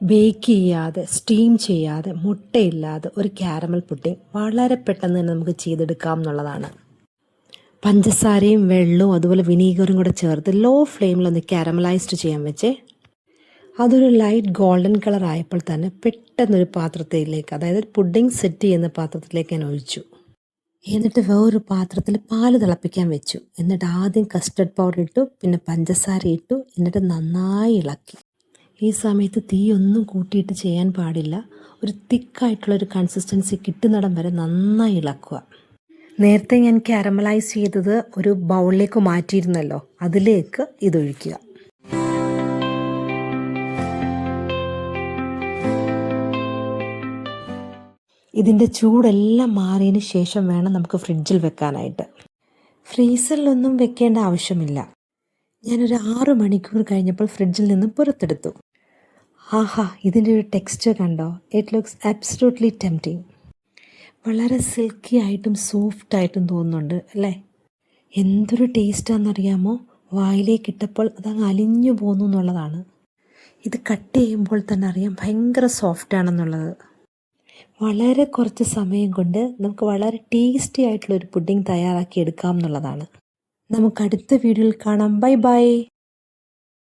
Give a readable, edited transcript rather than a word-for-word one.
Bake ചെയ്യാതെ steam ചെയ്യാതെ മുട്ടയില്ലാതെ ഒരു കാരമൽ പുഡിംഗ് വളരെ പെട്ടെന്ന് തന്നെ നമുക്ക് ചെയ്തെടുക്കാം എന്നുള്ളതാണ്. പഞ്ചസാരയും വെള്ളവും അതുപോലെ വിനീഗറും കൂടെ ചേർത്ത് ലോ ഫ്ലെയിമിലൊന്ന് കാരമലൈസ്ഡ് ചെയ്യാൻ വെച്ചേ. അതൊരു ലൈറ്റ് ഗോൾഡൻ കളർ ആയപ്പോൾ തന്നെ പെട്ടെന്നൊരു പാത്രത്തിലേക്ക്, അതായത് പുഡിംഗ് സെറ്റ് ചെയ്യുന്ന പാത്രത്തിലേക്ക് ഞാൻ ഒഴിച്ചു. എന്നിട്ട് വേറൊരു പാത്രത്തിൽ പാല് തിളപ്പിക്കാൻ വെച്ചു. എന്നിട്ട് ആദ്യം കസ്റ്റർഡ് പൗഡർ ഇട്ടു, പിന്നെ പഞ്ചസാര ഇട്ടു, എന്നിട്ട് നന്നായി ഇളക്കി. ഈ സമയത്ത് തീ ഒന്നും കൂട്ടിയിട്ട് ചെയ്യാൻ പാടില്ല. ഒരു തിക്കായിട്ടുള്ളൊരു കൺസിസ്റ്റൻസി കിട്ടുന്നിടം വരെ നന്നായി ഇളക്കുക. നേരത്തെ ഞാൻ കാരമലൈസ് ചെയ്തത് ഒരു ബൗളിലേക്ക് മാറ്റിയിരുന്നല്ലോ, അതിലേക്ക് ഇതൊഴിക്കുക. ഇതിൻ്റെ ചൂടെല്ലാം മാറിയതിന് ശേഷം വേണം നമുക്ക് ഫ്രിഡ്ജിൽ വെക്കാനായിട്ട്. ഫ്രീസറിലൊന്നും വെക്കേണ്ട ആവശ്യമില്ല. ഞാനൊരു 6 മണിക്കൂർ കഴിഞ്ഞപ്പോൾ ഫ്രിഡ്ജിൽ നിന്നും പുറത്തെടുത്തു. ആഹാ, ഇതിൻ്റെ ഒരു ടെക്സ്ചർ കണ്ടോ? It looks absolutely tempting. വളരെ സിൽക്കി ആയിട്ടും സോഫ്റ്റായിട്ടും തോന്നുന്നുണ്ട് അല്ലേ? എന്തൊരു ടേസ്റ്റാണെന്നറിയാമോ? വായിലേക്ക് ഇട്ടപ്പോൾ അതങ്ങ് അലിഞ്ഞു പോന്നു എന്നുള്ളതാണ്. ഇത് കട്ട് ചെയ്യുമ്പോൾ തന്നെ അറിയാം ഭയങ്കര സോഫ്റ്റാണെന്നുള്ളത്. വളരെ കുറച്ച് സമയം കൊണ്ട് നമുക്ക് വളരെ ടേസ്റ്റി ആയിട്ടുള്ളൊരു പുഡിംഗ് തയ്യാറാക്കി എടുക്കാം എന്നുള്ളതാണ്. നമുക്ക് അടുത്ത വീഡിയോയിൽ കാണാം. Bye bye.